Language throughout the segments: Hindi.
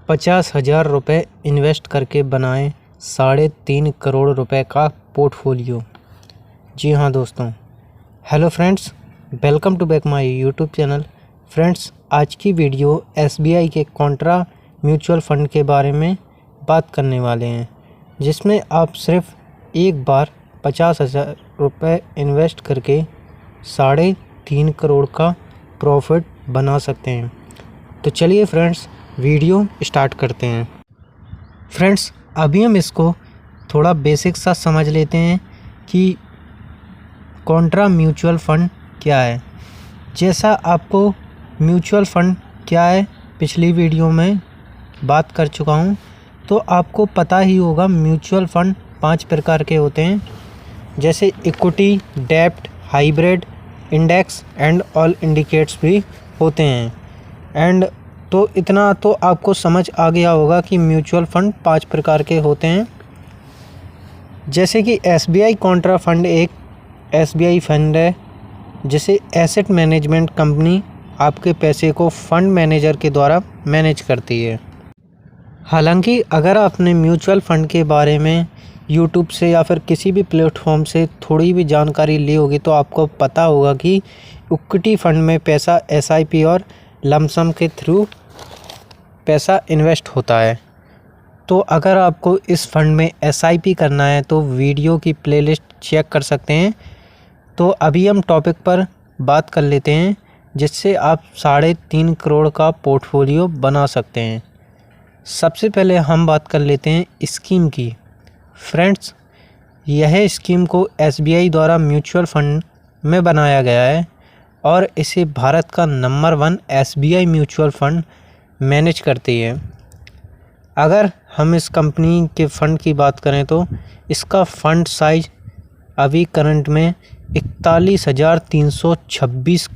50,000 रुपये इन्वेस्ट करके बनाएं 3.5 करोड़ रुपए का पोर्टफोलियो। जी हाँ दोस्तों, hello friends, welcome to back my YouTube channel. Friends, आज की वीडियो SBI के कॉन्ट्रा म्यूचुअल फ़ंड के बारे में बात करने वाले हैं, जिसमें आप सिर्फ एक बार 50,000 रुपये इन्वेस्ट करके 3.5 करोड़ का प्रॉफिट बना सकते हैं। तो चलिए फ्रेंड्स, वीडियो स्टार्ट करते हैं। फ्रेंड्स, अभी हम इसको थोड़ा बेसिक सा समझ लेते हैं कि कॉन्ट्रा म्यूचुअल फ़ंड क्या है। जैसा आपको म्यूचुअल फ़ंड क्या है पिछली वीडियो में बात कर चुका हूँ, तो आपको पता ही होगा म्यूचुअल फ़ंड 5 प्रकार के होते हैं, जैसे इक्विटी, डेब्ट, hybrid, index and all indicates भी होते हैं। एंड तो इतना तो आपको समझ आ गया होगा कि म्यूचुअल फ़ंड 5 प्रकार के होते हैं। जैसे कि SBI कॉन्ट्रा फ़ंड एक SBI फ़ंड है, जिसे एसेट मैनेजमेंट कंपनी आपके पैसे को फ़ंड मैनेजर के द्वारा मैनेज करती है। हालांकि अगर आपने म्यूचुअल फ़ंड के बारे में यूट्यूब से या फिर किसी भी प्लेटफॉर्म से थोड़ी भी जानकारी ली होगी, तो आपको पता होगा कि इक्विटी फ़ंड में पैसा SIP और लमसम के थ्रू पैसा इन्वेस्ट होता है। तो अगर आपको इस फंड में SIP करना है तो वीडियो की प्लेलिस्ट चेक कर सकते हैं। तो अभी हम टॉपिक पर बात कर लेते हैं, जिससे आप 3.5 करोड़ का पोर्टफोलियो बना सकते हैं। सबसे पहले हम बात कर लेते हैं स्कीम की। फ्रेंड्स, यह स्कीम को SBI द्वारा म्यूचुअल फ़ंड में बनाया गया है और इसे भारत का number 1 SBI mutual fund manage करती है। अगर हम इस कंपनी के फ़ंड की बात करें तो इसका फ़ंड साइज अभी करंट में 41,326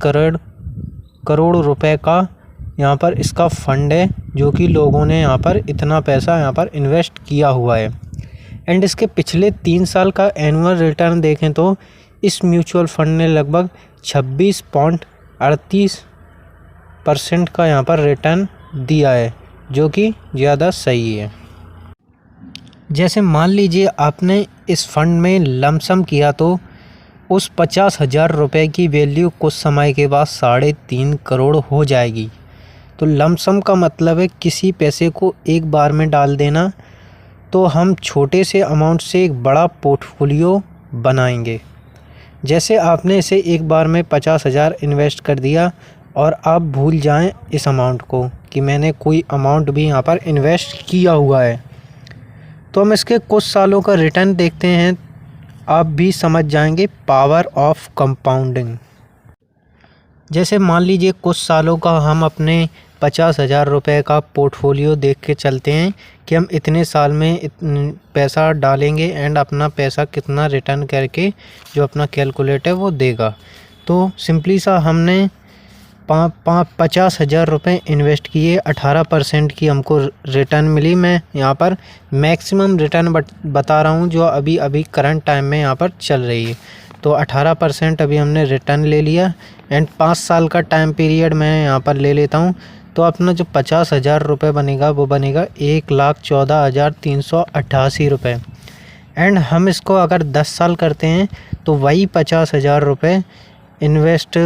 करोड़ रुपए का यहाँ पर इसका फ़ंड है, जो कि लोगों ने यहाँ पर इतना पैसा यहाँ पर इन्वेस्ट किया हुआ है। एंड इसके पिछले 3 साल का एनुअल रिटर्न देखें तो इस म्यूचुअल फ़ंड ने लगभग 26.38% का यहाँ पर रिटर्न दिया है, जो कि ज़्यादा सही है। जैसे मान लीजिए आपने इस फंड में लमसम किया, तो उस 50,000 रुपये की वैल्यू कुछ समय के बाद 3.5 करोड़ हो जाएगी। तो लमसम का मतलब है किसी पैसे को एक बार में डाल देना। तो हम छोटे से अमाउंट से एक बड़ा पोर्टफोलियो बनाएंगे। जैसे आपने इसे एक बार में 50,000 इन्वेस्ट कर दिया और आप भूल जाएं इस अमाउंट को कि मैंने कोई अमाउंट भी यहाँ पर इन्वेस्ट किया हुआ है, तो हम इसके कुछ सालों का रिटर्न देखते हैं। आप भी समझ जाएंगे पावर ऑफ कंपाउंडिंग। जैसे मान लीजिए कुछ सालों का हम अपने 50,000 रुपये का पोर्टफोलियो देख के चलते हैं कि हम इतने साल में पैसा डालेंगे एंड अपना पैसा कितना रिटर्न करके जो अपना कैलकुलेट है वो देगा। तो सिंपली सा हमने 50,000 रुपये इन्वेस्ट किए, 18% की हमको रिटर्न मिली। मैं यहाँ पर मैक्सिमम रिटर्न बता रहा हूँ जो अभी करंट टाइम में यहाँ पर चल रही है। तो 18% अभी हमने रिटर्न ले लिया एंड 5 साल का टाइम पीरियड मैं यहाँ पर ले लेता हूँ। तो अपना जो 50,000 रुपये बनेगा वो बनेगा 1,14,388 रुपये। एंड हम इसको अगर 10 साल करते हैं तो वही 50,000 रुपये इन्वेस्ट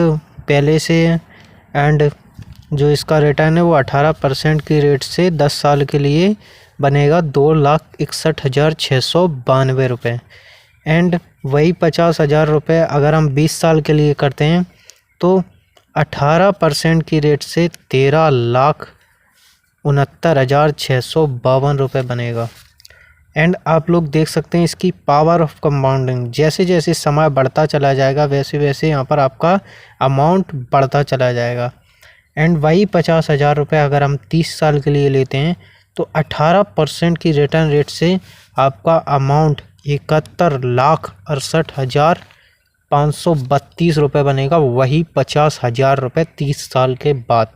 पहले से एंड जो इसका रिटर्न है वो 18% की रेट से 10 साल के लिए बनेगा 2,61,692 रुपये। एंड वही 50,000 रुपये अगर हम 20 साल के लिए करते हैं तो 18% की रेट से 13,69,652 रुपये बनेगा। एंड आप लोग देख सकते हैं इसकी पावर ऑफ कंपाउंडिंग। जैसे जैसे समय बढ़ता चला जाएगा वैसे वैसे यहाँ पर आपका अमाउंट बढ़ता चला जाएगा। एंड वही 50,000 रुपये अगर हम 30 साल के लिए लेते हैं तो 18% की रिटर्न रेट से आपका अमाउंट 71,68,532 रुपये बनेगा, वही 50,000 रुपये 30 साल के बाद।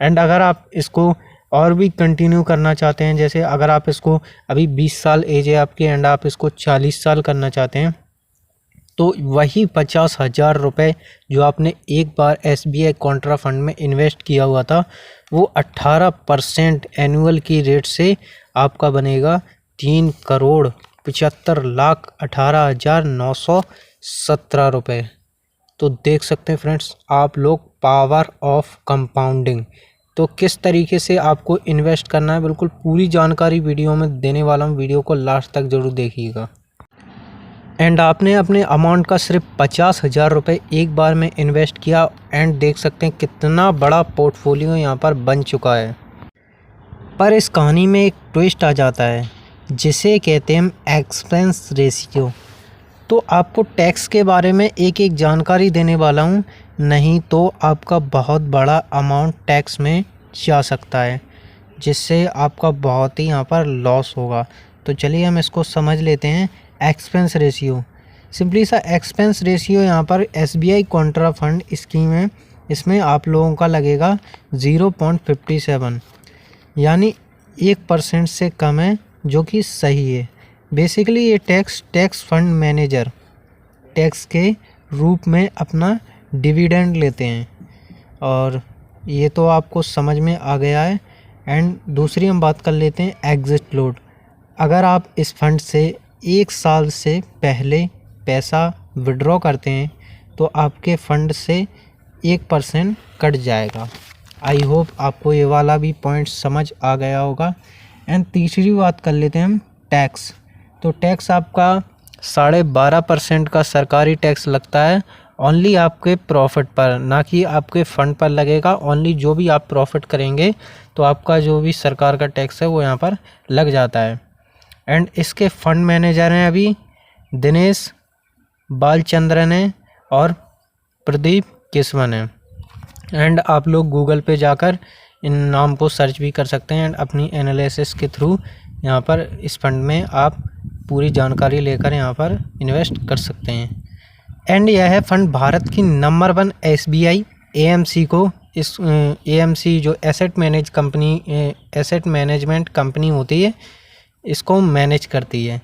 एंड अगर आप इसको और भी कंटिन्यू करना चाहते हैं, जैसे अगर आप इसको अभी 20 साल एज है आपकी एंड आप इसको 40 साल करना चाहते हैं, तो वही 50,000 रुपये जो आपने एक बार SBI कॉन्ट्रा फंड में इन्वेस्ट किया हुआ था, वो 18% एनुअल की रेट से आपका बनेगा 3,75,18,917 रुपये। तो देख सकते हैं फ्रेंड्स आप लोग पावर ऑफ कंपाउंडिंग। तो किस तरीके से आपको इन्वेस्ट करना है, बिल्कुल पूरी जानकारी वीडियो में देने वाला हूँ, वीडियो को लास्ट तक ज़रूर देखिएगा। एंड आपने अपने अमाउंट का सिर्फ 50,000 रुपये एक बार में इन्वेस्ट किया एंड देख सकते हैं कितना बड़ा पोर्टफोलियो यहाँ पर बन चुका है। पर इस कहानी में एक ट्विस्ट आ जाता है जिसे कहते हैं हम एक्सपेंस रेशियो। तो आपको टैक्स के बारे में एक एक जानकारी देने वाला हूँ, नहीं तो आपका बहुत बड़ा अमाउंट टैक्स में जा सकता है, जिससे आपका बहुत ही यहाँ पर लॉस होगा। तो चलिए हम इसको समझ लेते हैं। एक्सपेंस रेशियो, सिंपली सा एक्सपेंस रेशियो यहाँ पर SBI कॉन्ट्रा फंड स्कीम है, इसमें आप लोगों का लगेगा 0.57, यानी 1% से कम है, जो कि सही है। बेसिकली ये टैक्स फंड मैनेजर टैक्स के रूप में अपना डिविडेंड लेते हैं, और ये तो आपको समझ में आ गया है। एंड दूसरी हम बात कर लेते हैं एग्जिट लोड। अगर आप इस फंड से 1 साल से पहले पैसा विड्रॉ करते हैं तो आपके फ़ंड से 1% कट जाएगा। आई होप आपको ये वाला भी पॉइंट समझ आ गया होगा। एंड तीसरी बात कर लेते हैं हम टैक्स। तो टैक्स आपका 12.5% का सरकारी टैक्स लगता है, ओनली आपके प्रॉफिट पर, ना कि आपके फ़ंड पर लगेगा। ओनली जो भी आप प्रॉफिट करेंगे तो आपका जो भी सरकार का टैक्स है वो यहाँ पर लग जाता है। एंड इसके फंड मैनेजर हैं अभी दिनेश बालचंद्रन है और प्रदीप किस्वन है। एंड आप लोग गूगल पे जाकर इन नाम को सर्च भी कर सकते हैं एंड अपनी एनालिसिस के थ्रू यहाँ पर इस फंड में आप पूरी जानकारी लेकर यहाँ पर इन्वेस्ट कर सकते हैं। एंड यह फंड भारत की नंबर 1 SBI AMC को, इस AMC जो एसेट मैनेजमेंट कंपनी होती है, इसको मैनेज करती है।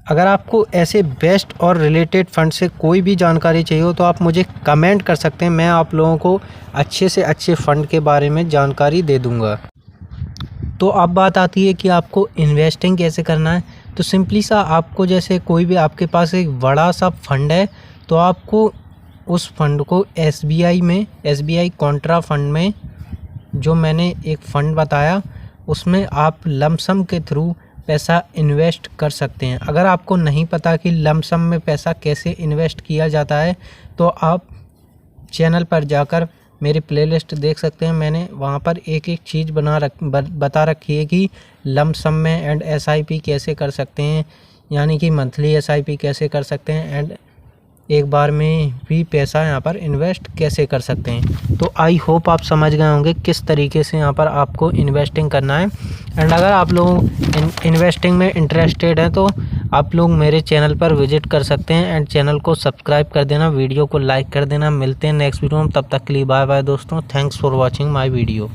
अगर आपको ऐसे बेस्ट और रिलेटेड फंड से कोई भी जानकारी चाहिए हो तो आप मुझे कमेंट कर सकते हैं, मैं आप लोगों को अच्छे से अच्छे फ़ंड के बारे में जानकारी दे दूंगा। तो अब बात आती है कि आपको इन्वेस्टिंग कैसे करना है। तो सिंपली सा आपको, जैसे कोई भी आपके पास एक बड़ा सा फंड है तो आपको उस फंड को SBI कॉन्ट्रा फंड में, जो मैंने एक फ़ंड बताया, उसमें आप लमसम के थ्रू पैसा इन्वेस्ट कर सकते हैं। अगर आपको नहीं पता कि लमसम में पैसा कैसे इन्वेस्ट किया जाता है तो आप चैनल पर जाकर मेरी प्लेलिस्ट देख सकते हैं। मैंने वहाँ पर एक एक चीज़ बता रखी है कि लमसम में एंड SIP कैसे कर सकते हैं, यानी कि मंथली SIP कैसे कर सकते हैं, एंड एक बार में भी पैसा यहाँ पर इन्वेस्ट कैसे कर सकते हैं। तो आई होप आप समझ गए होंगे किस तरीके से यहाँ पर आपको इन्वेस्टिंग करना है। एंड अगर आप लोग इन्वेस्टिंग में इंटरेस्टेड हैं तो आप लोग मेरे चैनल पर विजिट कर सकते हैं एंड चैनल को सब्सक्राइब कर देना, वीडियो को लाइक कर देना। मिलते हैं नेक्स्ट वीडियो में, तब तक के लिए बाय बाय दोस्तों। Thanks for watching my video.